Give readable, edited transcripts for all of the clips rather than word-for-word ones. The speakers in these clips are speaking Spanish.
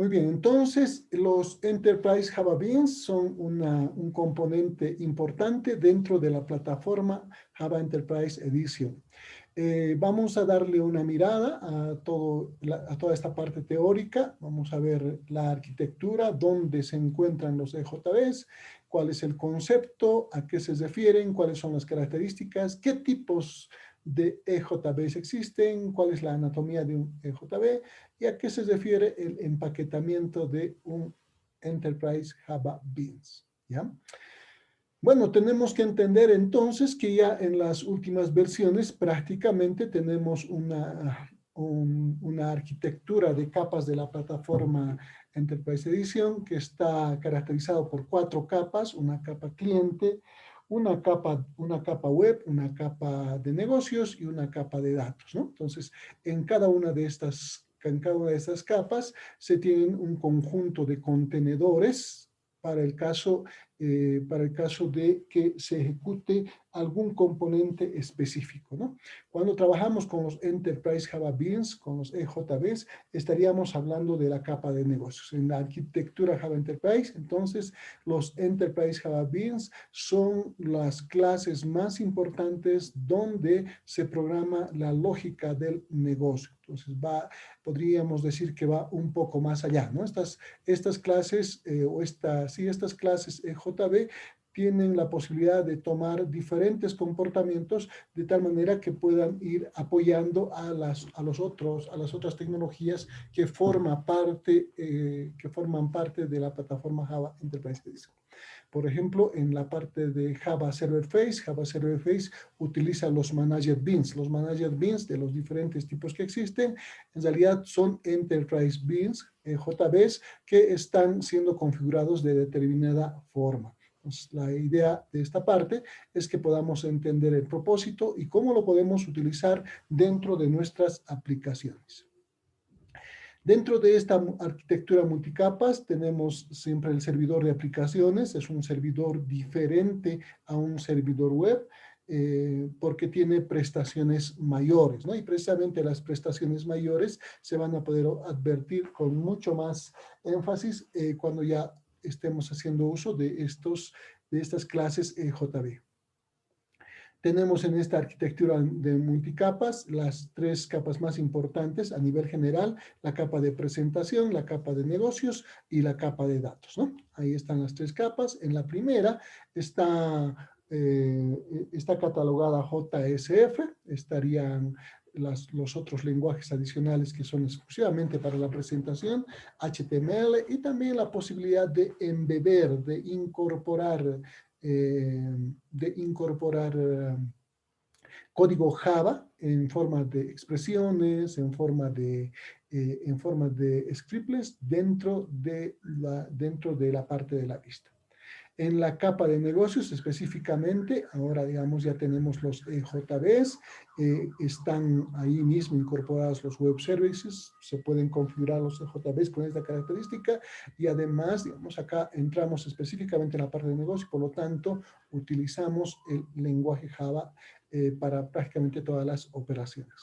Muy bien, entonces los Enterprise Java Beans son un componente importante dentro de la plataforma Java Enterprise Edition. Vamos a darle una mirada a toda esta parte teórica. Vamos a ver la arquitectura, dónde se encuentran los EJBs, cuál es el concepto, a qué se refieren, cuáles son las características, qué tipos de EJBs existen, cuál es la anatomía de un EJB y a qué se refiere el empaquetamiento de un Enterprise Java Beans. ¿Ya? Bueno, tenemos que entender entonces que ya en las últimas versiones prácticamente tenemos una arquitectura de capas de la plataforma Enterprise Edition que está caracterizado por 4 capas, una capa cliente, una capa web, una capa de negocios y una capa de datos, ¿no? Entonces, en cada una de estas capas se tienen un conjunto de contenedores para el caso de que se ejecute algún componente específico, ¿no? Cuando trabajamos con los Enterprise Java Beans, con los EJBs, estaríamos hablando de la capa de negocios. En la arquitectura Java Enterprise, entonces, los Enterprise Java Beans son las clases más importantes donde se programa la lógica del negocio. Entonces, podríamos decir que va un poco más allá, ¿no? Estas clases, estas clases EJB tienen la posibilidad de tomar diferentes comportamientos de tal manera que puedan ir apoyando a las otras tecnologías que forman parte de la plataforma Java Enterprise Edition. Por ejemplo, en la parte de Java Server Face utiliza los Manager Beans. Los Manager Beans de los diferentes tipos que existen, en realidad son Enterprise Beans, JBs, que están siendo configurados de determinada forma. Entonces, la idea de esta parte es que podamos entender el propósito y cómo lo podemos utilizar dentro de nuestras aplicaciones. Dentro de esta arquitectura multicapas tenemos siempre el servidor de aplicaciones, es un servidor diferente a un servidor web, porque tiene prestaciones mayores, ¿no? Y precisamente las prestaciones mayores se van a poder advertir con mucho más énfasis cuando ya estemos haciendo uso de estas clases JB. Tenemos en esta arquitectura de multicapas las 3 capas más importantes a nivel general, la capa de presentación, la capa de negocios y la capa de datos, ¿no? Ahí están las 3 capas. En la primera está catalogada JSF, estarían los otros lenguajes adicionales que son exclusivamente para la presentación, HTML y también la posibilidad de embeber, de incorporar código Java en forma de expresiones, en forma de scriptlets dentro de la parte de la vista. En la capa de negocios específicamente, ahora digamos ya tenemos los EJBs, están ahí mismo incorporados los web services, se pueden configurar los EJBs con esta característica y además, digamos, acá entramos específicamente en la parte de negocio, por lo tanto, utilizamos el lenguaje Java para prácticamente todas las operaciones.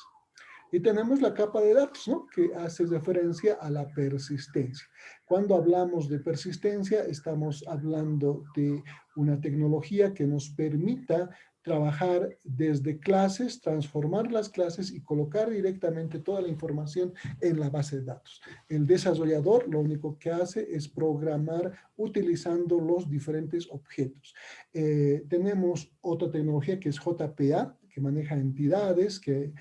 Y tenemos la capa de datos, ¿no? Que hace referencia a la persistencia. Cuando hablamos de persistencia, estamos hablando de una tecnología que nos permita trabajar desde clases, transformar las clases y colocar directamente toda la información en la base de datos. El desarrollador lo único que hace es programar utilizando los diferentes objetos. Tenemos otra tecnología que es JPA, que maneja entidades, que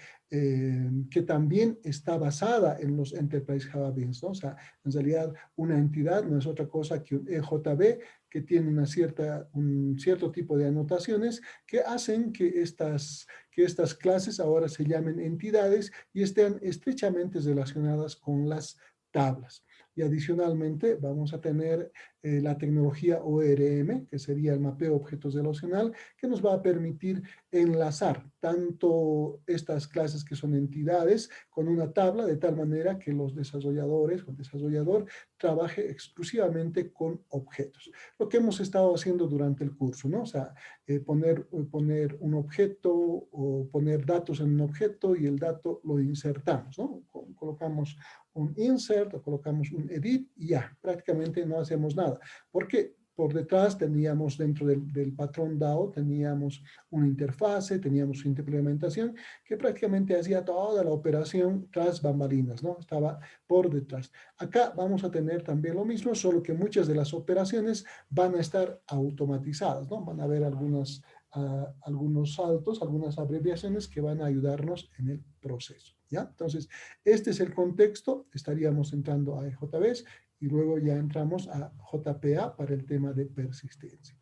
también está basada en los Enterprise Java Beans, ¿no? O sea, en realidad una entidad no es otra cosa que un EJB que tiene un cierto tipo de anotaciones que hacen que estas clases ahora se llamen entidades y estén estrechamente relacionadas con las tablas. Y adicionalmente vamos a tener la tecnología ORM, que sería el mapeo objetos relacional, que nos va a permitir enlazar tanto estas clases que son entidades con una tabla de tal manera que los desarrolladores o el desarrollador trabaje exclusivamente con objetos. Lo que hemos estado haciendo durante el curso, ¿no? O sea, poner un objeto o poner datos en un objeto y el dato lo insertamos, ¿no? Colocamos un insert o colocamos un edit y ya, prácticamente no hacemos nada. Porque por detrás teníamos dentro del patrón DAO, teníamos una interfase, teníamos una implementación que prácticamente hacía toda la operación tras bambalinas, ¿no? Estaba por detrás. Acá vamos a tener también lo mismo, solo que muchas de las operaciones van a estar automatizadas, ¿no? Van a haber algunos saltos, algunas abreviaciones que van a ayudarnos en el proceso, ¿ya? Entonces, este es el contexto, estaríamos entrando a JBeans y luego ya entramos a JPA para el tema de persistencia.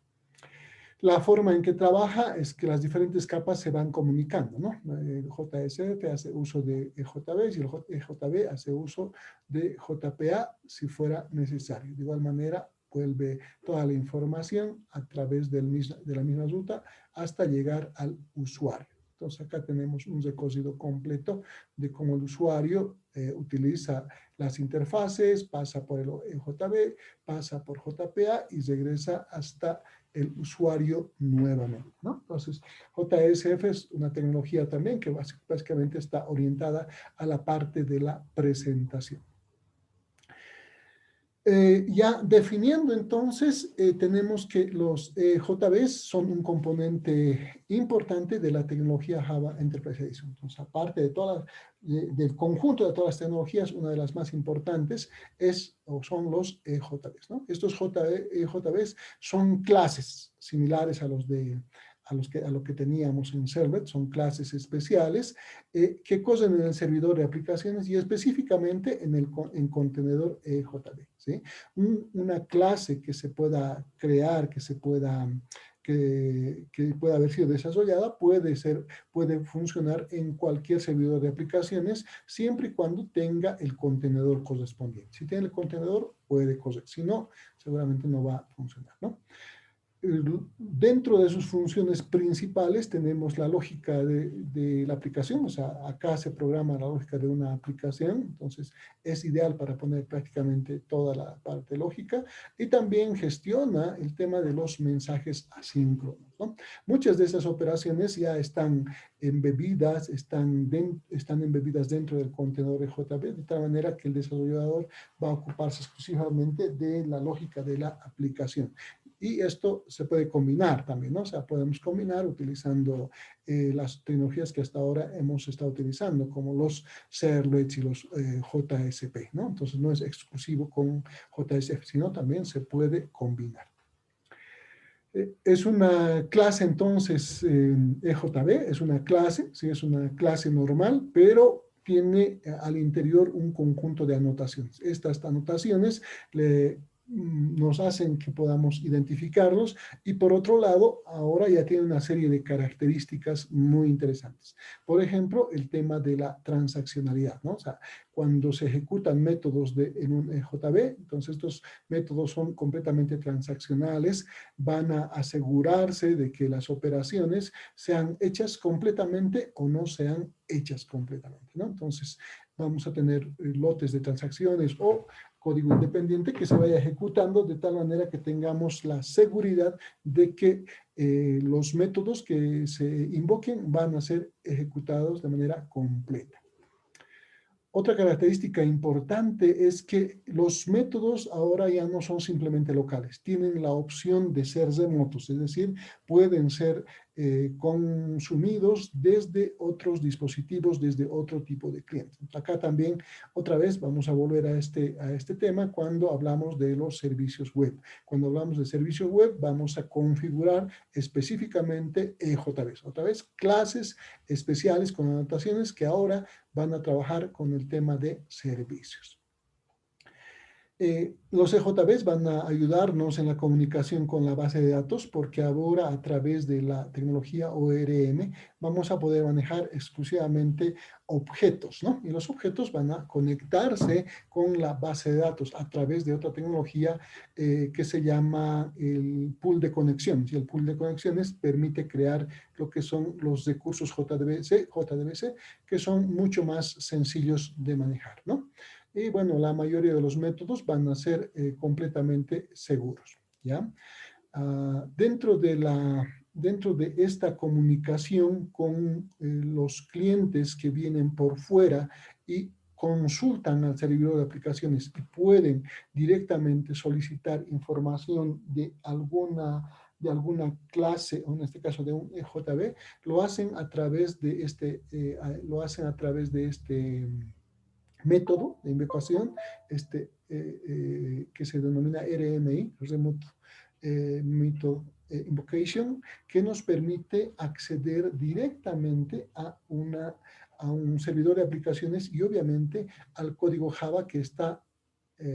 La forma en que trabaja es que las diferentes capas se van comunicando, ¿no? El JSF hace uso de EJB y el EJB hace uso de JPA si fuera necesario. De igual manera, vuelve toda la información a través de la misma ruta hasta llegar al usuario. Entonces, acá tenemos un recorrido completo de cómo el usuario utiliza las interfaces, pasa por el EJB, pasa por JPA y regresa hasta el usuario nuevamente, ¿no? Entonces, JSF es una tecnología también que básicamente está orientada a la parte de la presentación. Ya definiendo entonces, tenemos que los JBs son un componente importante de la tecnología Java Enterprise Edition. Entonces, aparte del conjunto de todas las tecnologías, una de las más importantes son los JBs, ¿no? Estos JBs son clases similares a lo que teníamos en Servlet, son clases especiales que corren en el servidor de aplicaciones y específicamente en contenedor JB, ¿sí? Una clase que se pueda crear, que pueda haber sido desarrollada, puede funcionar en cualquier servidor de aplicaciones siempre y cuando tenga el contenedor correspondiente. Si tiene el contenedor, puede correr. Si no, seguramente no va a funcionar, ¿no? Dentro de sus funciones principales tenemos la lógica de la aplicación, o sea, acá se programa la lógica de una aplicación, entonces es ideal para poner prácticamente toda la parte lógica y también gestiona el tema de los mensajes asíncronos, ¿no? Muchas de esas operaciones ya están embebidas, están embebidas dentro del contenedor de JB, de tal manera que el desarrollador va a ocuparse exclusivamente de la lógica de la aplicación. Y esto se puede combinar también, ¿no? O sea, podemos combinar utilizando las tecnologías que hasta ahora hemos estado utilizando, como los servlets y los JSP, ¿no? Entonces, no es exclusivo con JSF, sino también se puede combinar. Es una clase, entonces, EJB, es una clase, sí, es una clase normal, pero tiene al interior un conjunto de anotaciones. Estas anotaciones nos hacen que podamos identificarlos y por otro lado, ahora ya tiene una serie de características muy interesantes. Por ejemplo, el tema de la transaccionalidad, ¿no? O sea, cuando se ejecutan métodos en un EJB, entonces estos métodos son completamente transaccionales, van a asegurarse de que las operaciones sean hechas completamente o no sean hechas completamente, ¿no? Entonces, vamos a tener lotes de transacciones o código independiente que se vaya ejecutando de tal manera que tengamos la seguridad de que los métodos que se invoquen van a ser ejecutados de manera completa. Otra característica importante es que los métodos ahora ya no son simplemente locales, tienen la opción de ser remotos, es decir, pueden ser consumidos desde otros dispositivos, desde otro tipo de clientes. Acá también, otra vez, vamos a volver a este tema cuando hablamos de los servicios web. Cuando hablamos de servicios web, vamos a configurar específicamente EJBs. Otra vez, clases especiales con anotaciones que ahora van a trabajar con el tema de servicios. Los EJBs van a ayudarnos en la comunicación con la base de datos porque ahora a través de la tecnología ORM vamos a poder manejar exclusivamente objetos, ¿no? Y los objetos van a conectarse con la base de datos a través de otra tecnología que se llama el pool de conexiones. Y el pool de conexiones permite crear lo que son los recursos JDBC, que son mucho más sencillos de manejar, ¿no? Y bueno, la mayoría de los métodos van a ser completamente seguros, ¿ya? Dentro de esta comunicación con los clientes que vienen por fuera y consultan al servidor de aplicaciones y pueden directamente solicitar información de alguna clase, o en este caso de un EJB, lo hacen a través de este método de invocación que se denomina RMI, Remote Method Invocation, que nos permite acceder directamente a un servidor de aplicaciones y obviamente al código Java eh,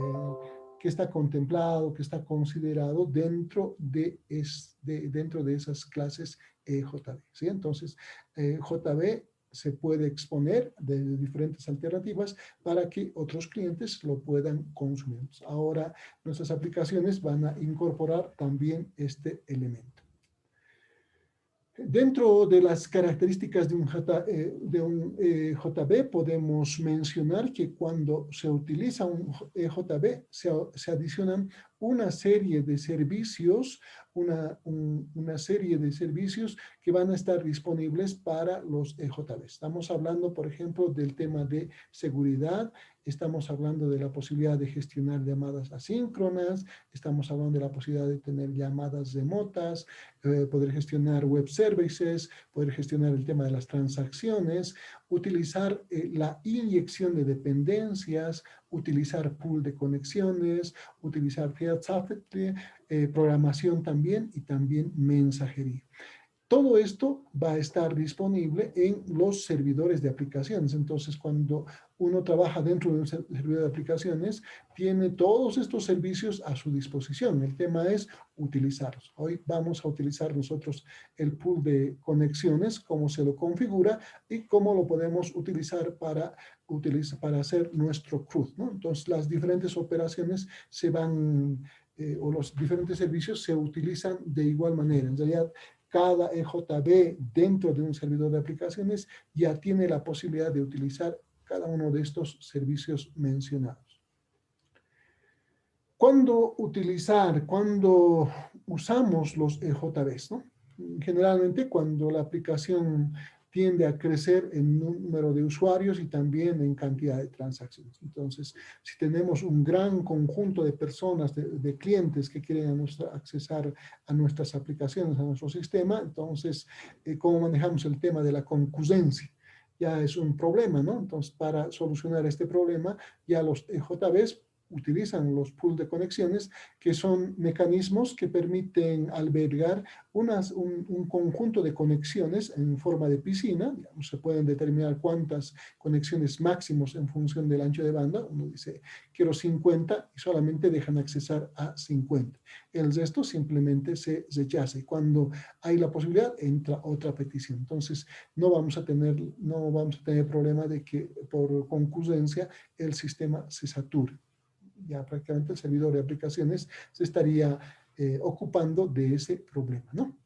que está contemplado, que está considerado dentro de esas clases JB. ¿Sí? Entonces, JB se puede exponer de diferentes alternativas para que otros clientes lo puedan consumir. Ahora nuestras aplicaciones van a incorporar también este elemento. Dentro de las características de un JB podemos mencionar que cuando se utiliza un JB se adicionan una serie de servicios, una serie de servicios que van a estar disponibles para los EJB. Estamos hablando, por ejemplo, del tema de seguridad, estamos hablando de la posibilidad de gestionar llamadas asíncronas, estamos hablando de la posibilidad de tener llamadas remotas, poder gestionar web services, poder gestionar el tema de las transacciones, utilizar la inyección de dependencias, utilizar pool de conexiones, utilizar field software, programación también y también mensajería. Todo esto va a estar disponible en los servidores de aplicaciones. Entonces, cuando uno trabaja dentro de un servidor de aplicaciones, tiene todos estos servicios a su disposición. El tema es utilizarlos. Hoy vamos a utilizar nosotros el pool de conexiones, cómo se lo configura y cómo lo podemos utilizar para hacer nuestro CRUD, ¿no? Entonces, las diferentes operaciones o los diferentes servicios se utilizan de igual manera. En realidad, cada EJB dentro de un servidor de aplicaciones ya tiene la posibilidad de utilizar cada uno de estos servicios mencionados. ¿Cuándo usamos los EJBs, ¿no? Generalmente cuando la aplicación tiende a crecer en número de usuarios y también en cantidad de transacciones. Entonces, si tenemos un gran conjunto de personas, de clientes que quieren accesar a nuestras aplicaciones, a nuestro sistema, entonces, ¿cómo manejamos el tema de la concurrencia? Ya es un problema, ¿no? Entonces, para solucionar este problema, ya los EJBs utilizan los pools de conexiones, que son mecanismos que permiten albergar un conjunto de conexiones en forma de piscina. Digamos, se pueden determinar cuántas conexiones máximos en función del ancho de banda. Uno dice, quiero 50 y solamente dejan accesar a 50. El resto simplemente se rechaza y cuando hay la posibilidad entra otra petición. Entonces, no vamos a tener problema de que por concurrencia el sistema se sature. Ya prácticamente el servidor de aplicaciones se estaría ocupando de ese problema, ¿no?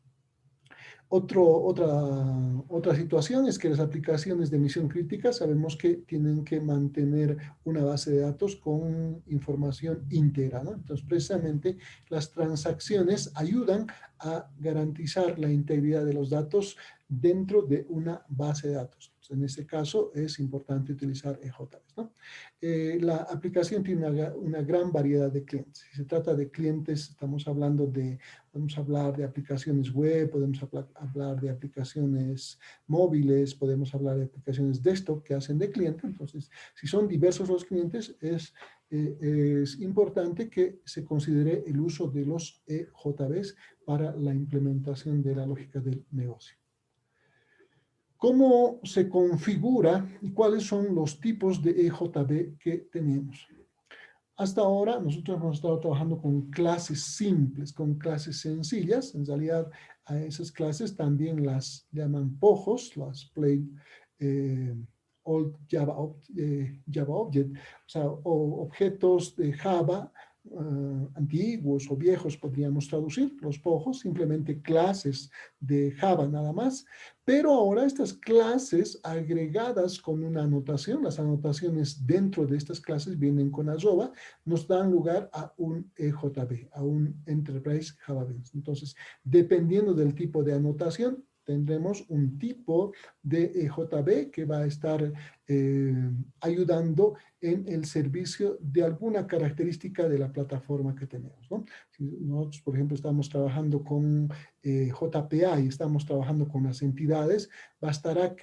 Otra situación es que las aplicaciones de misión crítica sabemos que tienen que mantener una base de datos con información íntegra, ¿no? Entonces, precisamente las transacciones ayudan a garantizar la integridad de los datos dentro de una base de datos. En este caso es importante utilizar EJBs, ¿no? La aplicación tiene una gran variedad de clientes. Si se trata de clientes, podemos hablar de aplicaciones web, podemos hablar de aplicaciones móviles, podemos hablar de aplicaciones desktop que hacen de cliente. Entonces, si son diversos los clientes, es importante que se considere el uso de los EJBs para la implementación de la lógica del negocio. ¿Cómo se configura y cuáles son los tipos de EJB que tenemos? Hasta ahora nosotros hemos estado trabajando con clases simples, con clases sencillas. En realidad a esas clases también las llaman POJOs, las Plain Old Java Object, o sea, objetos de Java antiguos o viejos podríamos traducir, los POJOs, simplemente clases de Java nada más, pero ahora estas clases agregadas con una anotación, las anotaciones dentro de estas clases vienen con arroba, nos dan lugar a un EJB, a un Enterprise Java Beans. Entonces, dependiendo del tipo de anotación, tendremos un tipo de EJB que va a estar ayudando en el servicio de alguna característica de la plataforma que tenemos, ¿no? Si nosotros, por ejemplo, estamos trabajando con JPA y estamos trabajando con las entidades, bastará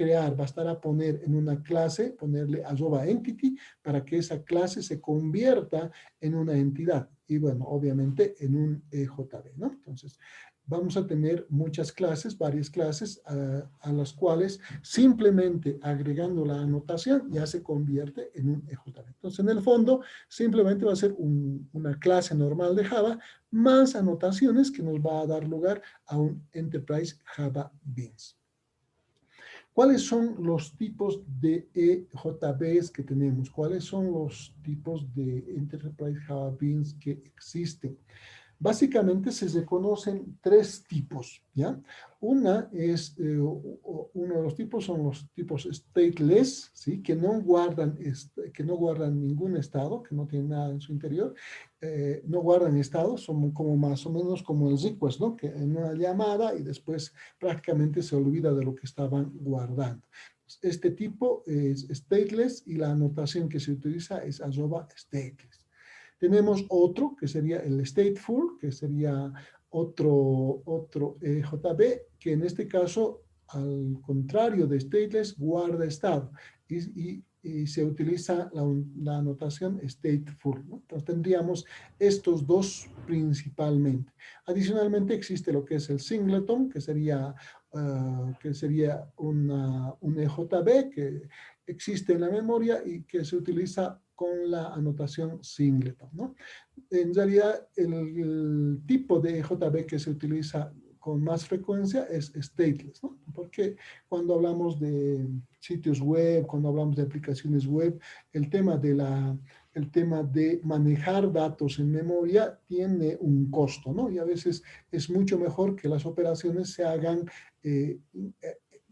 poner en una clase, ponerle arroba entity para que esa clase se convierta en una entidad y bueno, obviamente en un EJB, ¿no? Entonces, vamos a tener muchas clases, varias clases a las cuales simplemente agregando la anotación ya se convierte en un EJB. Entonces, en el fondo, simplemente va a ser una clase normal de Java más anotaciones que nos va a dar lugar a un Enterprise Java Beans. ¿Cuáles son los tipos de EJBs que tenemos? ¿Cuáles son los tipos de Enterprise Java Beans que existen? Básicamente se reconocen tres tipos, ¿ya? Uno de los tipos son los tipos stateless, ¿sí? Que no guardan ningún estado, que no tienen nada en su interior, no guardan estado, son como más o menos como el request, ¿no? Que en una llamada y después prácticamente se olvida de lo que estaban guardando. Este tipo es stateless y la anotación que se utiliza es arroba stateless. Tenemos otro que sería el stateful, que sería otro JB, que en este caso, al contrario de stateless, guarda estado y se utiliza la anotación stateful, ¿no? Entonces tendríamos estos dos principalmente. Adicionalmente existe lo que es el singleton, que sería un EJB que existe en la memoria y que se utiliza con la anotación singleton, ¿no? En realidad, el tipo de EJB que se utiliza con más frecuencia es stateless, ¿no? Porque cuando hablamos de sitios web, cuando hablamos de aplicaciones web, el tema de manejar datos en memoria tiene un costo, ¿no? Y a veces es mucho mejor que las operaciones se hagan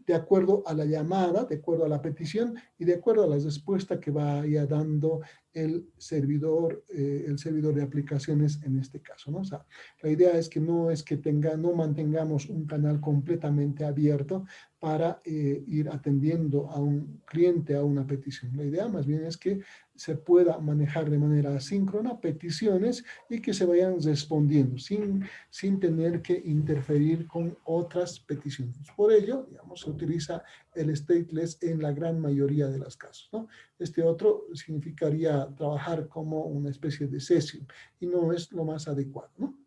de acuerdo a la llamada, de acuerdo a la petición y de acuerdo a la respuesta que vaya dando el servidor de aplicaciones en este caso, ¿no? O sea, la idea es que no mantengamos un canal completamente abierto para ir atendiendo a un cliente a una petición. La idea más bien es que se pueda manejar de manera asíncrona peticiones y que se vayan respondiendo sin tener que interferir con otras peticiones. Por ello, digamos, se utiliza el stateless en la gran mayoría de los casos, ¿no? Este otro significaría trabajar como una especie de session y no es lo más adecuado, ¿no?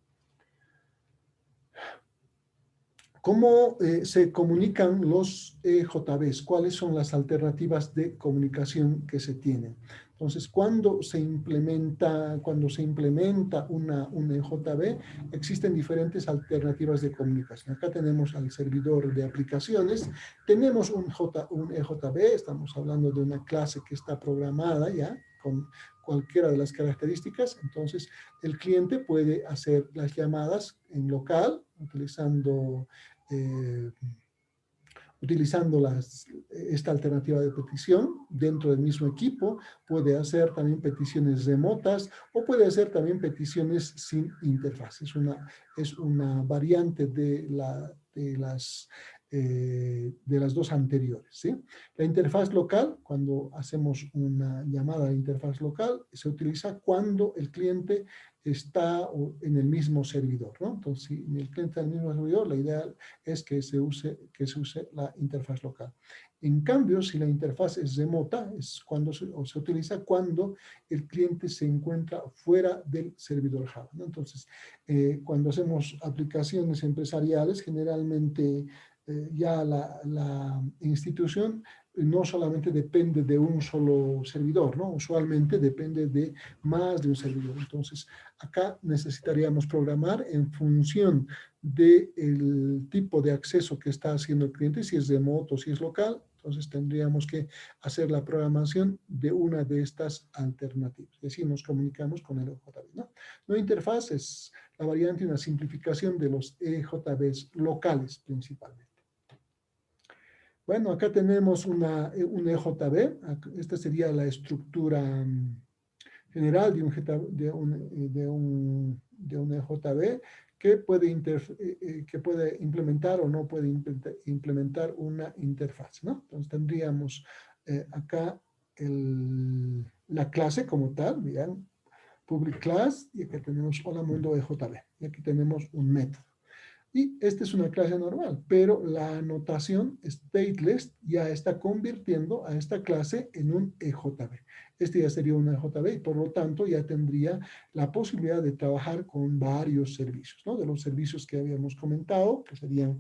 ¿Cómo se comunican los EJBs? ¿Cuáles son las alternativas de comunicación que se tienen? Entonces, cuando se implementa un EJB, existen diferentes alternativas de comunicación. Acá tenemos al servidor de aplicaciones, tenemos un EJB, estamos hablando de una clase que está programada ya con cualquiera de las características. Entonces, el cliente puede hacer las llamadas en local, utilizando esta alternativa de petición dentro del mismo equipo, puede hacer también peticiones remotas o puede hacer también peticiones sin interfaz. Es una variante de las dos anteriores, ¿sí? La interfaz local, cuando hacemos una llamada de interfaz local, se utiliza cuando el cliente está en el mismo servidor, ¿no? Entonces, si el cliente está en el mismo servidor, la idea es que se use la interfaz local. En cambio, si la interfaz es remota, es cuando se utiliza cuando el cliente se encuentra fuera del servidor Java, ¿no? Entonces, cuando hacemos aplicaciones empresariales, generalmente ya la institución no solamente depende de un solo servidor, ¿no? Usualmente depende de más de un servidor. Entonces, acá necesitaríamos programar en función del tipo de acceso que está haciendo el cliente, si es remoto, si es local. Entonces, tendríamos que hacer la programación de una de estas alternativas. Es decir, nos comunicamos con el EJB, ¿no? No interfaz es la variante y una simplificación de los EJBs locales principalmente. Bueno, acá tenemos un EJB. Esta sería la estructura general de un EJB, que que puede implementar o no puede implementar una interfaz, ¿no? Entonces tendríamos acá la clase como tal, vean, public class, y acá tenemos hola mundo EJB, y aquí tenemos un método. Y esta es una clase normal, pero la anotación stateless ya está convirtiendo a esta clase en un EJB. Este ya sería un EJB y por lo tanto ya tendría la posibilidad de trabajar con varios servicios, ¿no? De los servicios que habíamos comentado, que serían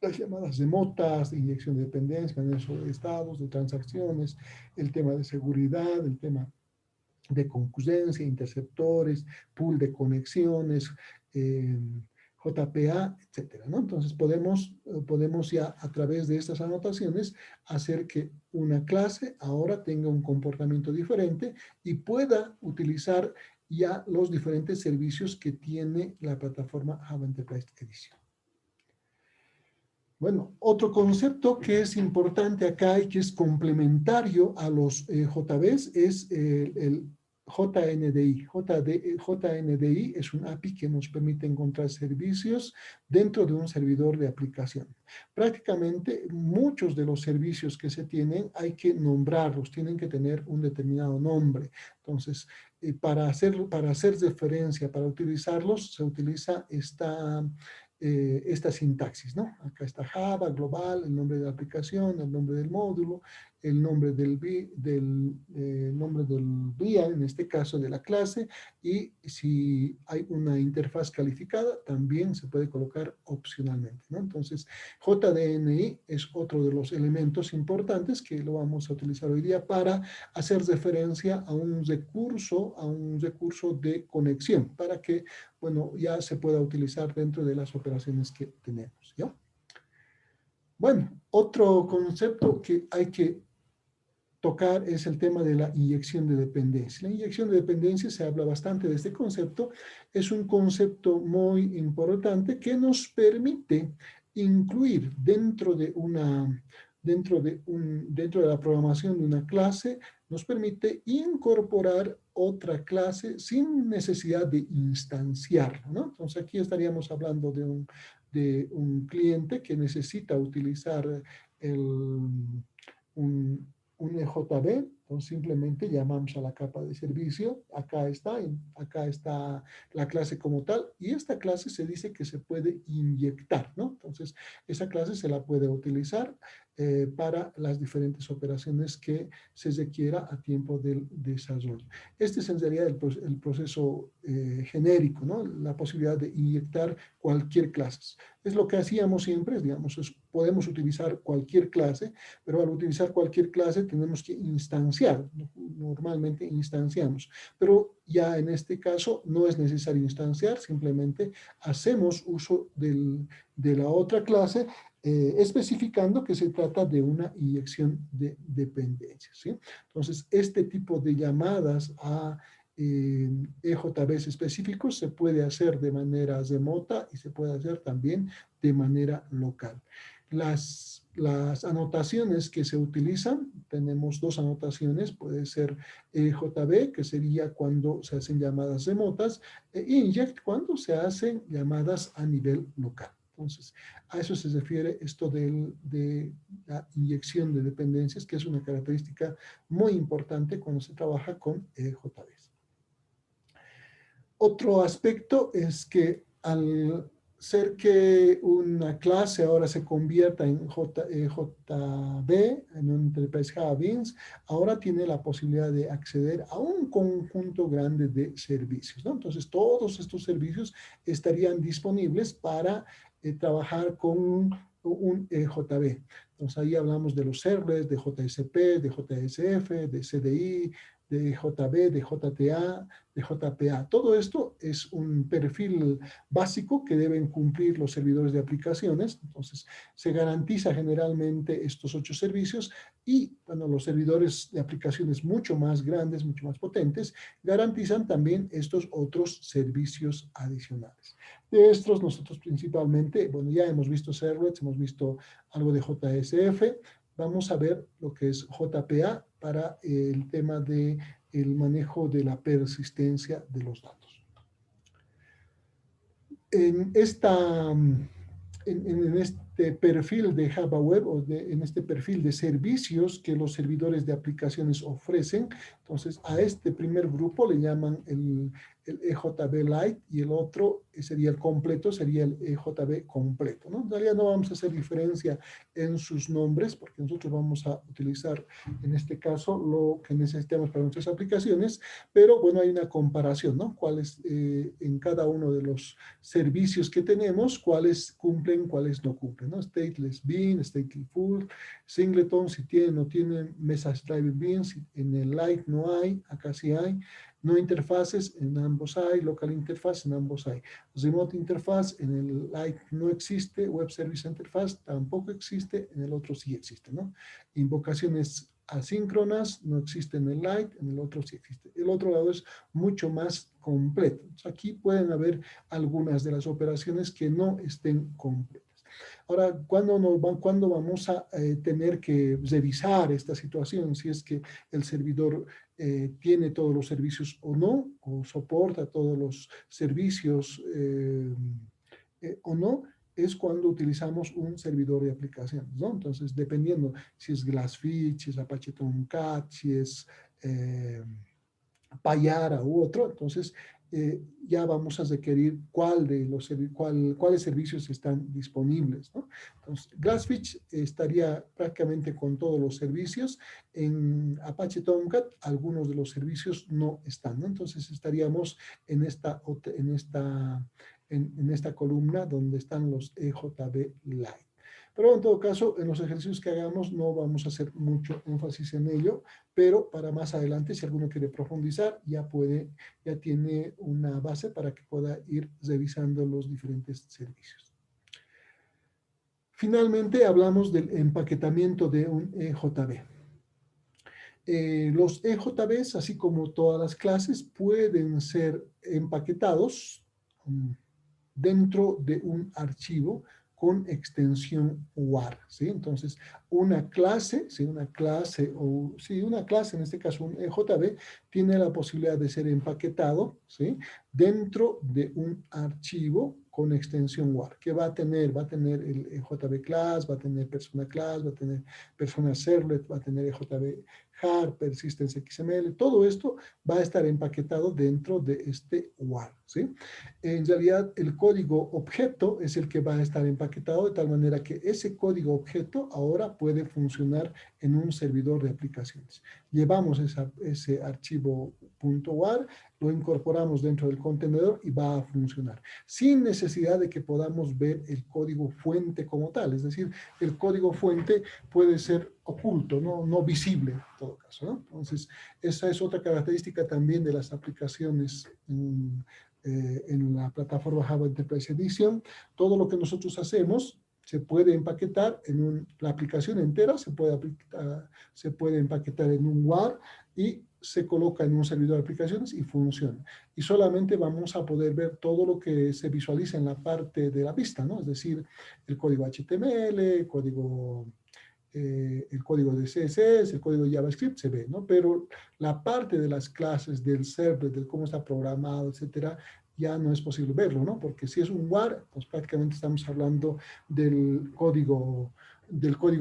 las llamadas de motas, de inyección de dependencia, manejo de estados, de transacciones, el tema de seguridad, el tema de concurrencia, interceptores, pool de conexiones, JPA, etcétera, ¿no? Entonces podemos ya a través de estas anotaciones hacer que una clase ahora tenga un comportamiento diferente y pueda utilizar ya los diferentes servicios que tiene la plataforma Java Enterprise Edition. Bueno, otro concepto que es importante acá y que es complementario a los JVs es el JNDI. JNDI es un API que nos permite encontrar servicios dentro de un servidor de aplicación. Prácticamente muchos de los servicios que se tienen hay que nombrarlos, tienen que tener un determinado nombre. Entonces, para hacer referencia, para utilizarlos, se utiliza esta sintaxis, ¿no? Acá está Java, global, el nombre de la aplicación, el nombre del módulo, el nombre del VIA, en este caso de la clase, y si hay una interfaz calificada, también se puede colocar opcionalmente, ¿no? Entonces, JDNI es otro de los elementos importantes que lo vamos a utilizar hoy día para hacer referencia a un recurso de conexión, para que, bueno, ya se pueda utilizar dentro de las operaciones que tenemos, ¿ya? Bueno, otro concepto que hay que tocar es el tema de la inyección de dependencia. La inyección de dependencia, se habla bastante de este concepto, es un concepto muy importante que nos permite incluir dentro de la programación de una clase, nos permite incorporar otra clase sin necesidad de instanciarla, ¿no? Entonces aquí estaríamos hablando de un cliente que necesita utilizar un EJB, entonces simplemente llamamos a la capa de servicio, acá está la clase como tal, y esta clase se dice que se puede inyectar, ¿no? Entonces, esa clase se la puede utilizar para las diferentes operaciones que se requiera a tiempo del desarrollo. Este sería el proceso genérico, ¿no? La posibilidad de inyectar cualquier clase. Es lo que hacíamos siempre, digamos, podemos utilizar cualquier clase, pero al utilizar cualquier clase tenemos que instanciar, normalmente instanciamos, pero ya en este caso no es necesario instanciar, simplemente hacemos uso de la otra clase especificando que se trata de una inyección de dependencias, ¿sí? Entonces, este tipo de llamadas a EJBs específicos se puede hacer de manera remota y se puede hacer también de manera local. Las anotaciones que se utilizan, tenemos dos anotaciones, puede ser JB, que sería cuando se hacen llamadas remotas, e inject cuando se hacen llamadas a nivel local. Entonces, a eso se refiere esto de la inyección de dependencias, que es una característica muy importante cuando se trabaja con JBs. Otro aspecto es que al ser que una clase ahora se convierta en JB, en un Enterprise Java Beans, ahora tiene la posibilidad de acceder a un conjunto grande de servicios, ¿no? Entonces, todos estos servicios estarían disponibles para trabajar con un JB. Entonces, ahí hablamos de los servers, de JSP, de JSF, de CDI, de JB, de JTA, de JPA. Todo esto es un perfil básico que deben cumplir los servidores de aplicaciones. Entonces, se garantiza generalmente estos 8 servicios y, bueno, los servidores de aplicaciones mucho más grandes, mucho más potentes, garantizan también estos otros servicios adicionales. De estos, nosotros principalmente, bueno, ya hemos visto servlets, hemos visto algo de JSF, vamos a ver lo que es JPA para el tema de el manejo de la persistencia de los datos. En en este perfil de Java Web o en este perfil de servicios que los servidores de aplicaciones ofrecen. Entonces, a este primer grupo le llaman el EJB Lite y el otro sería el completo, sería el EJB completo, ¿no? En realidad no vamos a hacer diferencia en sus nombres porque nosotros vamos a utilizar en este caso lo que necesitamos para nuestras aplicaciones, pero bueno, hay una comparación, ¿no? Cuáles en cada uno de los servicios que tenemos, cuáles cumplen, cuáles no cumplen, ¿no? Stateless bean, stateful full, singleton, si tiene, no tiene, message driver beans, en el Lite no hay, acá sí hay, no interfaces, en ambos hay, local interface, en ambos hay. Remote interface, en el Lite no existe, web service interface tampoco existe, en el otro sí existe, ¿no? Invocaciones asíncronas, no existe en el Lite, en el otro sí existe. El otro lado es mucho más completo. Entonces, aquí pueden haber algunas de las operaciones que no estén completas. Ahora, ¿cuándo vamos a tener que revisar esta situación? Si es que el servidor tiene todos los servicios o no, o soporta todos los servicios o no, es cuando utilizamos un servidor de aplicaciones, ¿no? Entonces, dependiendo si es Glassfish, si es Apache Tomcat, si es Payara u otro, entonces ya vamos a requerir cuáles servicios están disponibles, ¿no? Entonces, Glassfish estaría prácticamente con todos los servicios. En Apache Tomcat, algunos de los servicios no están, ¿no? Entonces, estaríamos en esta columna donde están los EJB Lite. Pero en todo caso, en los ejercicios que hagamos no vamos a hacer mucho énfasis en ello, pero para más adelante, si alguno quiere profundizar, ya tiene una base para que pueda ir revisando los diferentes servicios. Finalmente, hablamos del empaquetamiento de un EJB. Los EJBs, así como todas las clases, pueden ser empaquetados dentro de un archivo con extensión WAR, ¿sí? Entonces, una clase, una clase en este caso un EJB, tiene la posibilidad de ser empaquetado, ¿sí? Dentro de un archivo con extensión WAR, que va a tener el EJB class, va a tener persona class, va a tener persona servlet, va a tener EJB jar, persistence XML, todo esto va a estar empaquetado dentro de este WAR, ¿sí? En realidad, el código objeto es el que va a estar empaquetado de tal manera que ese código objeto ahora puede funcionar en un servidor de aplicaciones. Llevamos ese archivo .war, lo incorporamos dentro del contenedor y va a funcionar, sin necesidad de que podamos ver el código fuente como tal. Es decir, el código fuente puede ser oculto, no visible en todo caso, ¿no? Entonces, esa es otra característica también de las aplicaciones en la plataforma Java Enterprise Edition. Todo lo que nosotros hacemos se puede empaquetar la aplicación entera, se puede empaquetar en un WAR y se coloca en un servidor de aplicaciones y funciona. Y solamente vamos a poder ver todo lo que se visualiza en la parte de la vista, ¿no? Es decir, el código HTML, el código de CSS, el código de JavaScript se ve, ¿no? Pero la parte de las clases, del server, de cómo está programado, etcétera, ya no es posible verlo, ¿no? Porque si es un WAR, pues prácticamente estamos hablando del código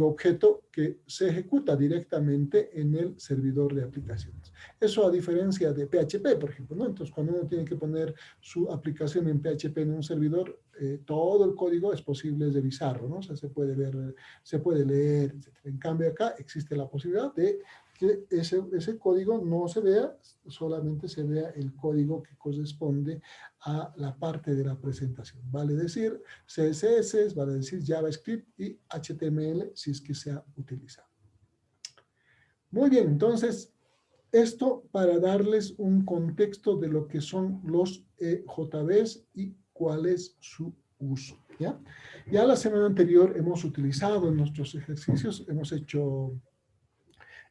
objeto que se ejecuta directamente en el servidor de aplicaciones. Eso a diferencia de PHP, por ejemplo, ¿no? Entonces, cuando uno tiene que poner su aplicación en PHP en un servidor, todo el código es posible revisarlo, ¿no? O sea, se puede ver, se puede leer, etc. En cambio, acá existe la posibilidad de que ese código no se vea, solamente se vea el código que corresponde a la parte de la presentación. Vale decir CSS, vale decir JavaScript y HTML si es que se ha utilizado. Muy bien, entonces, esto para darles un contexto de lo que son los EJBs y cuál es su uso, ¿ya? Ya la semana anterior hemos utilizado en nuestros ejercicios,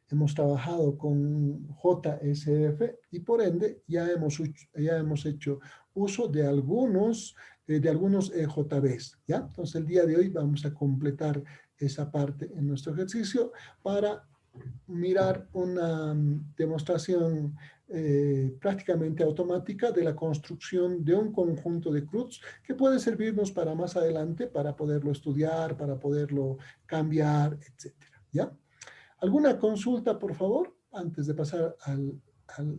hemos trabajado con JSF y por ende ya hemos hecho uso de algunos EJBs, ¿ya? Entonces el día de hoy vamos a completar esa parte en nuestro ejercicio para mirar una demostración prácticamente automática de la construcción de un conjunto de CRUDs que puede servirnos para más adelante, para poderlo estudiar, para poderlo cambiar, etcétera, ¿ya? ¿Alguna consulta, por favor, antes de pasar al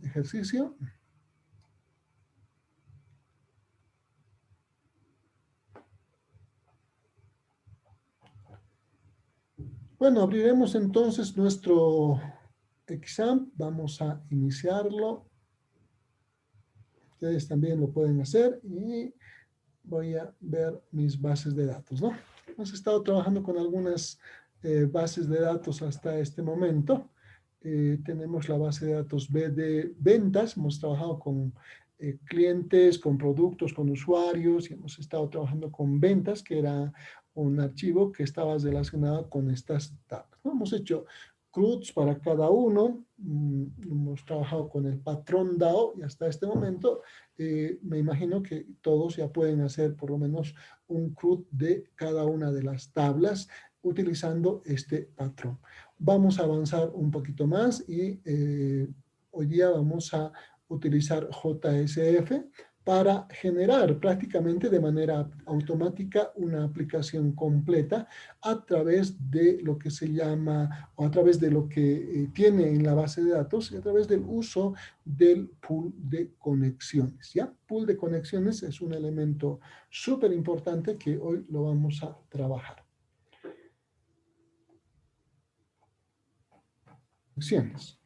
ejercicio? Bueno, abriremos entonces nuestro exam. Vamos a iniciarlo. Ustedes también lo pueden hacer y voy a ver mis bases de datos, ¿no? Hemos estado trabajando con algunas bases de datos hasta este momento. Tenemos la base de datos B de ventas. Hemos trabajado con clientes, con productos, con usuarios y hemos estado trabajando con ventas, que era un archivo que estaba relacionado con estas tablas, ¿no? Hemos hecho CRUDs para cada uno. Hemos trabajado con el patrón DAO y hasta este momento me imagino que todos ya pueden hacer por lo menos un CRUD de cada una de las tablas utilizando este patrón. Vamos a avanzar un poquito más y hoy día vamos a utilizar JSF para generar prácticamente de manera automática una aplicación completa a través de lo que se llama, o a través de lo que tiene en la base de datos y a través del uso del pool de conexiones, ¿ya? Pool de conexiones es un elemento súper importante que hoy lo vamos a trabajar. Conexiones.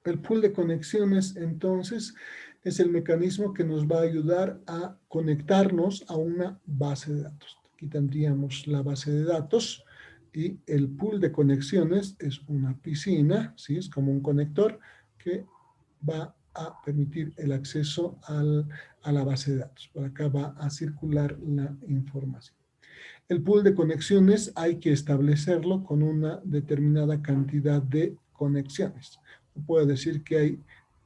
El pool de conexiones, entonces, es el mecanismo que nos va a ayudar a conectarnos a una base de datos. Aquí tendríamos la base de datos y el pool de conexiones es una piscina, ¿sí? Es como un conector que va a permitir el acceso a la base de datos. Por acá va a circular la información. El pool de conexiones hay que establecerlo con una determinada cantidad de conexiones. Puedo decir que hay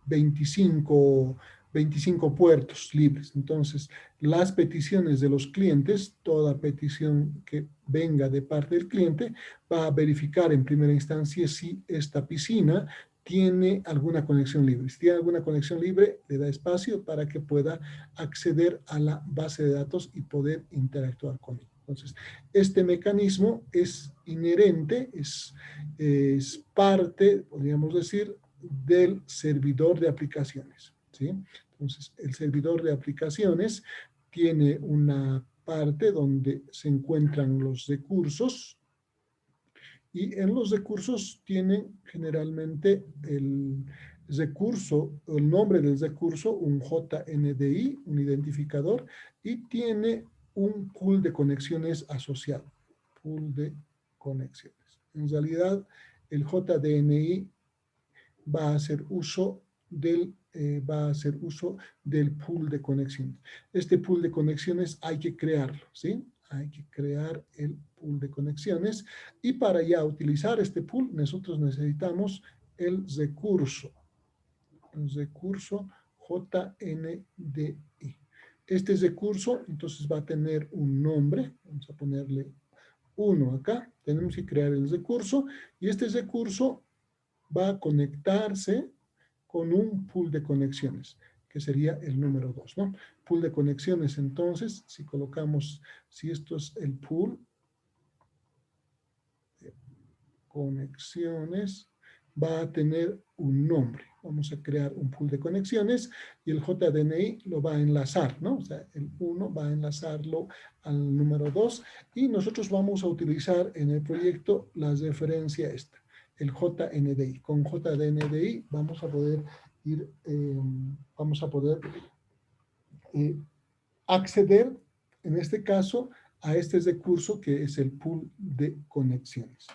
25 puertos libres. Entonces, las peticiones de los clientes, toda petición que venga de parte del cliente, va a verificar en primera instancia si esta piscina tiene alguna conexión libre. Si tiene alguna conexión libre, le da espacio para que pueda acceder a la base de datos y poder interactuar con ella. Entonces, este mecanismo es inherente, es parte, podríamos decir, del servidor de aplicaciones, ¿sí? Entonces, el servidor de aplicaciones tiene una parte donde se encuentran los recursos y en los recursos tienen generalmente el recurso, el nombre del recurso, un JNDI, un identificador, y tiene un pool de conexiones asociado, pool de conexiones. En realidad, el JDNI va a hacer uso del pool de conexiones. Este pool de conexiones hay que crearlo, ¿sí? Hay que crear el pool de conexiones y para ya utilizar este pool nosotros necesitamos el recurso JNDI. Este recurso entonces va a tener un nombre, vamos a ponerle 1 acá, tenemos que crear el recurso y este recurso va a conectarse con un pool de conexiones, que sería el número 2, ¿no? Pool de conexiones, entonces, si colocamos, si esto es el pool de conexiones, va a tener un nombre. Vamos a crear un pool de conexiones y el JDNI lo va a enlazar, ¿no? O sea, el 1 va a enlazarlo al número 2 y nosotros vamos a utilizar en el proyecto la referencia esta, el JNDI. Con JNDI vamos a poder acceder, en este caso, a este recurso que es el pool de conexiones.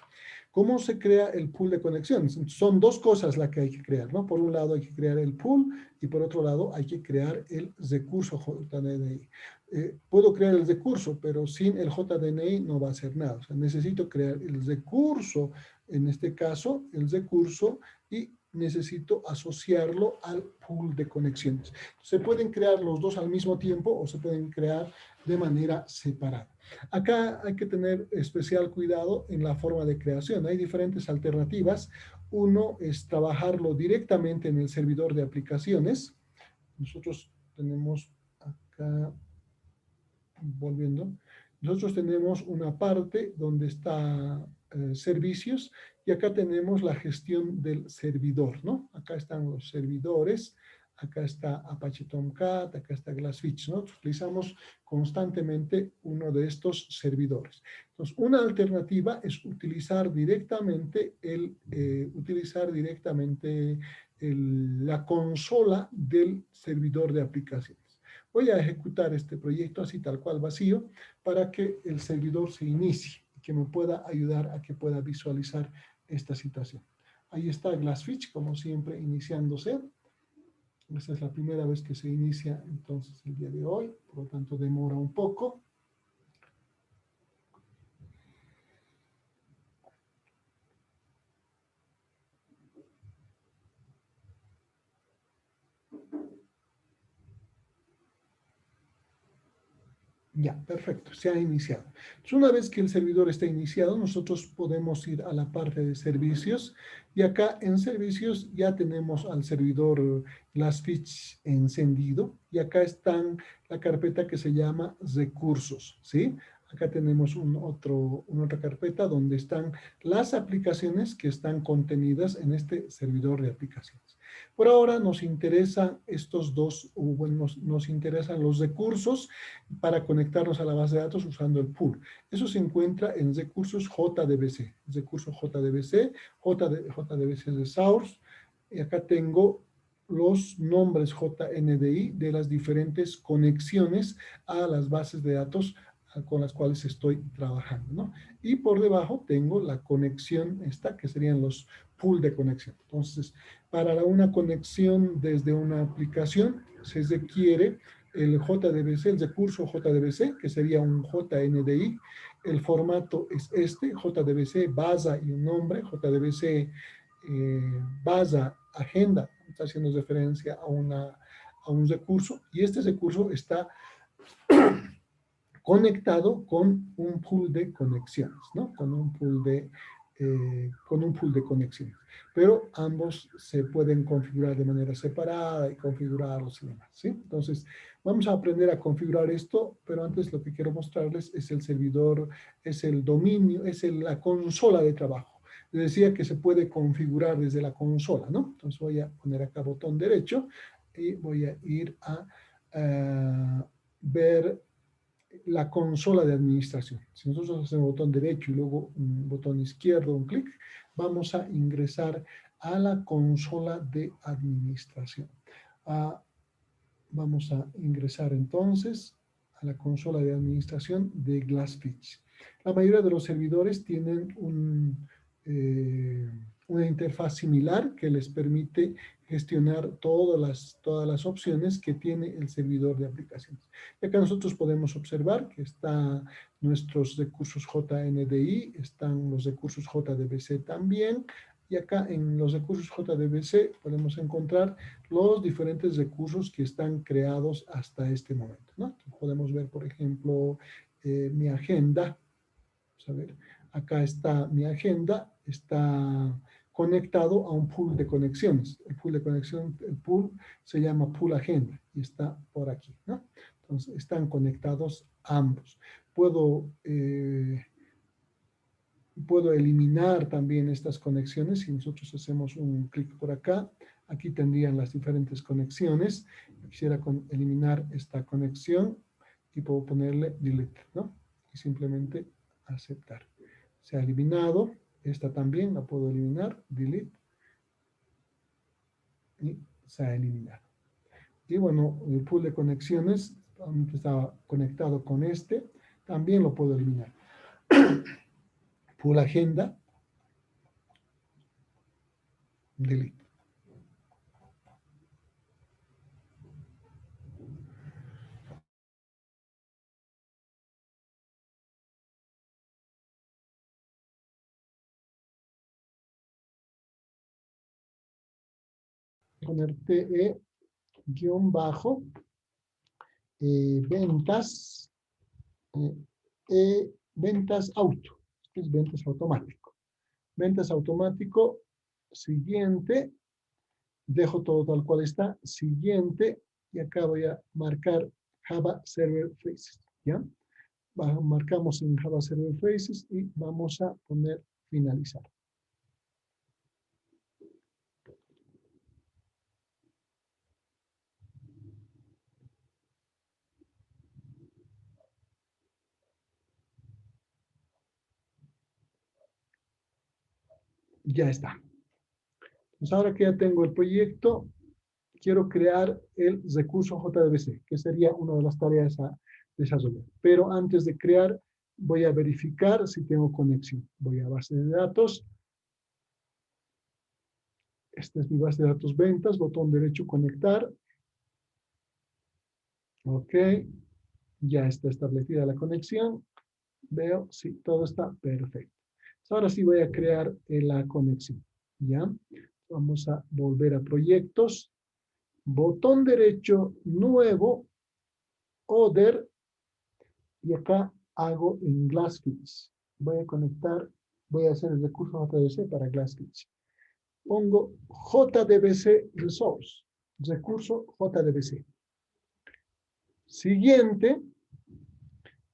¿Cómo se crea el pool de conexiones? Son dos cosas las que hay que crear, ¿no? Por un lado hay que crear el pool y por otro lado hay que crear el recurso JDNI. Puedo crear el recurso, pero sin el JDNI no va a hacer nada. O sea, necesito crear el recurso, en este caso, el recurso, y necesito asociarlo al pool de conexiones. Se pueden crear los dos al mismo tiempo o se pueden crear de manera separada. Acá hay que tener especial cuidado en la forma de creación. Hay diferentes alternativas. Uno es trabajarlo directamente en el servidor de aplicaciones. Nosotros tenemos acá, volviendo, nosotros tenemos una parte donde está servicios y acá tenemos la gestión del servidor, ¿no? Acá están los servidores, acá está Apache Tomcat, acá está Glassfish, ¿no? Utilizamos constantemente uno de estos servidores. Entonces, una alternativa es utilizar directamente la consola del servidor de aplicaciones. Voy a ejecutar este proyecto así tal cual vacío para que el servidor se inicie y que me pueda ayudar a que pueda visualizar esta situación. Ahí está Glassfish, como siempre, iniciándose. Esta es la primera vez que se inicia entonces el día de hoy, por lo tanto demora un poco. Ya, perfecto, se ha iniciado. Entonces, una vez que el servidor está iniciado, nosotros podemos ir a la parte de servicios y acá en servicios ya tenemos al servidor Glassfish encendido y acá está la carpeta que se llama recursos, ¿sí? Acá tenemos una otra carpeta donde están las aplicaciones que están contenidas en este servidor de aplicaciones. Por ahora nos interesan estos dos, o bueno, nos interesan los recursos para conectarnos a la base de datos usando el pool. Eso se encuentra en recursos JDBC. Recurso JDBC, JDBC es de source, y acá tengo los nombres JNDI de las diferentes conexiones a las bases de datos con las cuales estoy trabajando, ¿no? Y por debajo tengo la conexión esta, que serían los pool de conexión. Entonces, para una conexión desde una aplicación se requiere el JDBC, el recurso JDBC, que sería un JNDI. El formato es este, JDBC, basa y un nombre, JDBC basa, agenda, está haciendo referencia a un recurso, y este recurso está conectado con un pool de conexiones, ¿no? Con un pool de conexiones. Pero ambos se pueden configurar de manera separada y configurarlos y demás, ¿sí? Entonces, vamos a aprender a configurar esto, pero antes lo que quiero mostrarles es el servidor, es el dominio, la consola de trabajo. Les decía que se puede configurar desde la consola, ¿no? Entonces voy a poner acá botón derecho y voy a ir a ver la consola de administración. Si nosotros hacemos botón derecho y luego un botón izquierdo, un clic, vamos a ingresar a la consola de administración. Vamos a ingresar entonces a la consola de administración de Glassfish. La mayoría de los servidores tienen una interfaz similar que les permite gestionar todas las opciones que tiene el servidor de aplicaciones. Y acá nosotros podemos observar que están nuestros recursos JNDI, están los recursos JDBC también, y acá en los recursos JDBC podemos encontrar los diferentes recursos que están creados hasta este momento, ¿no? Podemos ver, por ejemplo, mi agenda. Vamos a ver, acá está mi agenda, está conectado a un pool de conexiones. El pool de conexión, el pool se llama pool agenda y está por aquí, ¿no? Entonces, están conectados ambos. Puedo eliminar también estas conexiones. Si nosotros hacemos un clic por acá, aquí tendrían las diferentes conexiones. Quisiera eliminar esta conexión y puedo ponerle delete, ¿no? Y simplemente aceptar. Se ha eliminado. Esta también la puedo eliminar, delete. Y se ha eliminado. Y bueno, el pool de conexiones estaba conectado con este. También lo puedo eliminar. Pool agenda, delete. poner TE guión bajo ventas ventas auto. Esto es ventas automático. Ventas automático, siguiente, dejo todo tal cual está, siguiente, y acá voy a marcar Java Server Faces, ¿ya? Marcamos en Java Server Faces y vamos a poner finalizar. Ya está. Pues ahora que ya tengo el proyecto, quiero crear el recurso JDBC, que sería una de las tareas a desarrollar. Pero antes de crear, voy a verificar si tengo conexión. Voy a base de datos. Esta es mi base de datos ventas, botón derecho conectar. Ok, ya está establecida la conexión. Veo, sí, todo está perfecto. Ahora sí voy a crear la conexión. ¿Ya? Vamos a volver a proyectos. Botón derecho, nuevo, other, y acá hago en Glassfish. Voy a conectar, voy a hacer el recurso JDBC para Glassfish. Pongo JDBC Resource, recurso JDBC. Siguiente,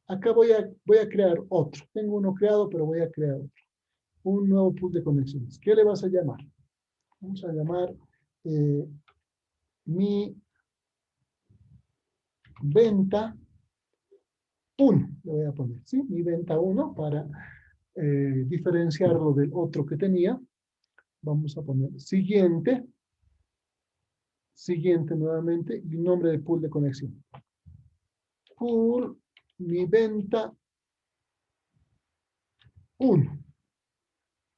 acá voy a crear otro. Tengo uno creado, pero voy a crear otro. Un nuevo pool de conexiones. ¿Qué le vas a llamar? Vamos a llamar mi venta 1. Le voy a poner, ¿sí? Mi venta 1 para diferenciarlo del otro que tenía. Vamos a poner siguiente. Siguiente nuevamente y nombre de pool de conexión. Pool, mi venta 1.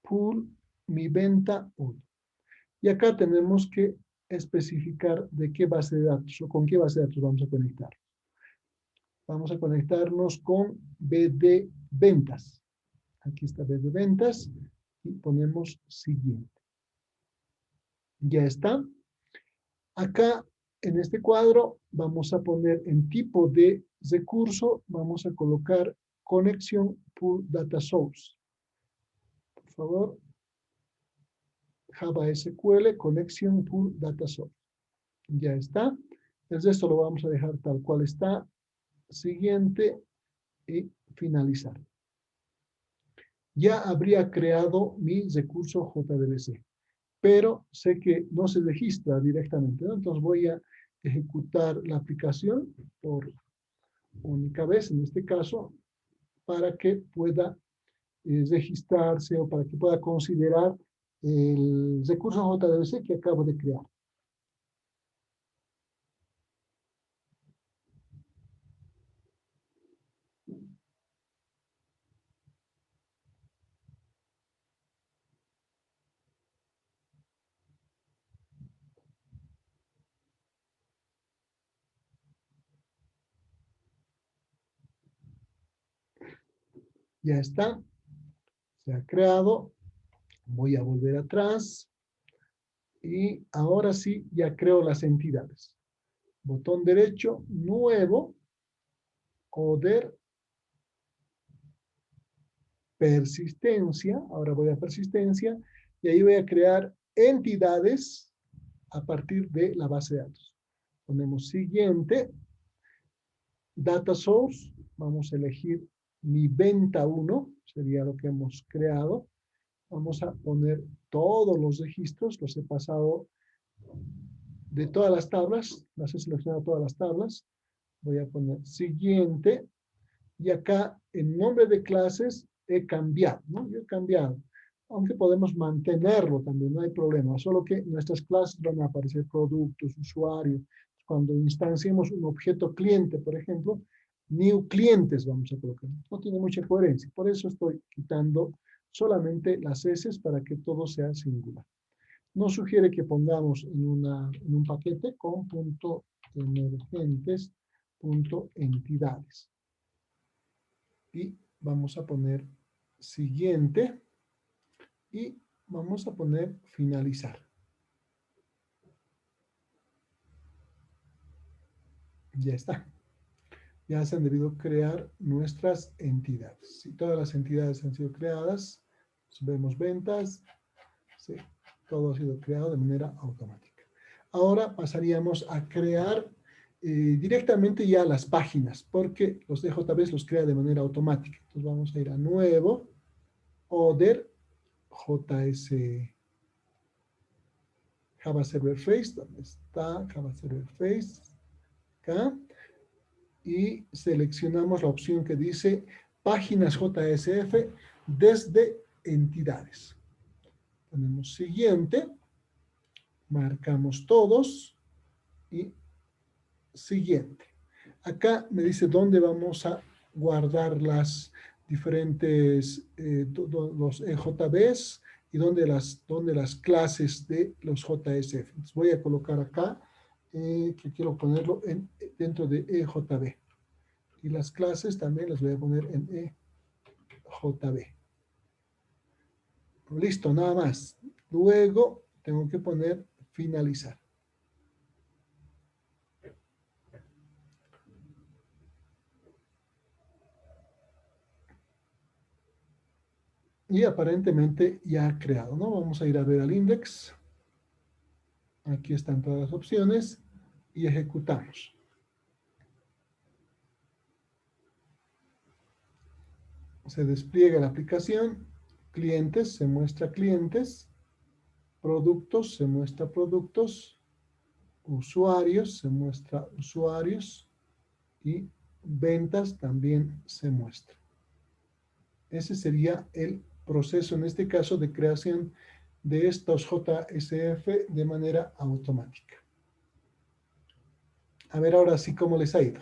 Pool, mi venta 1. Y acá tenemos que especificar de qué base de datos o con qué base de datos vamos a conectar. Vamos a conectarnos con BD Ventas. Aquí está BD Ventas y ponemos siguiente. Ya está. Acá en este cuadro vamos a poner en tipo de recurso, vamos a colocar conexión pool data source. Por favor, Java SQL, conexión pool data source. Ya está. El resto lo vamos a dejar tal cual está. Siguiente y finalizar. Ya habría creado mi recurso JDBC, pero sé que no se registra directamente, ¿no? Entonces voy a ejecutar la aplicación por única vez, en este caso, para que pueda registrarse o para que pueda considerar el recurso JDBC que acabo de crear. Ya está, se ha creado. Voy a volver atrás y ahora sí ya creo las entidades. Botón derecho, nuevo, other, persistencia. Ahora voy a persistencia y ahí voy a crear entidades a partir de la base de datos. Ponemos siguiente, data source, vamos a elegir mi venta 1, sería lo que hemos creado. Vamos a poner todos los registros, los he pasado de todas las tablas, las he seleccionado todas las tablas. Voy a poner siguiente, y acá en nombre de clases he cambiado, ¿no? Yo he cambiado, aunque podemos mantenerlo también, no hay problema, solo que nuestras clases van a aparecer productos, usuarios. Cuando instanciemos un objeto cliente, por ejemplo, new clientes vamos a colocar. No tiene mucha coherencia, por eso estoy quitando solamente las S para que todo sea singular. Nos sugiere que pongamos en un paquete con punto emergentes, punto entidades. Y vamos a poner siguiente y vamos a poner finalizar. Ya está. Ya se han debido crear nuestras entidades. Si todas las entidades han sido creadas, vemos ventas, sí, todo ha sido creado de manera automática. Ahora pasaríamos a crear directamente ya las páginas, porque los DJBs los crea de manera automática. Entonces vamos a ir a Nuevo, Other, JS, Java Server Face, ¿dónde está Java Server Face? Acá. Y seleccionamos la opción que dice Páginas JSF desde entidades. Ponemos Siguiente, marcamos todos y Siguiente. Acá me dice dónde vamos a guardar las diferentes, los EJBs y dónde las clases de los JSF. Entonces voy a colocar acá que quiero ponerlo dentro de EJB. Y las clases también las voy a poner en EJB. Listo, nada más. Luego tengo que poner finalizar. Y aparentemente ya ha creado, ¿no? Vamos a ir a ver al index. Aquí están todas las opciones y ejecutamos. Se despliega la aplicación. Clientes, se muestra clientes. Productos, se muestra productos. Usuarios, se muestra usuarios. Y ventas también se muestra. Ese sería el proceso, en este caso, de creación de estos JSF de manera automática. A ver ahora sí cómo les ha ido.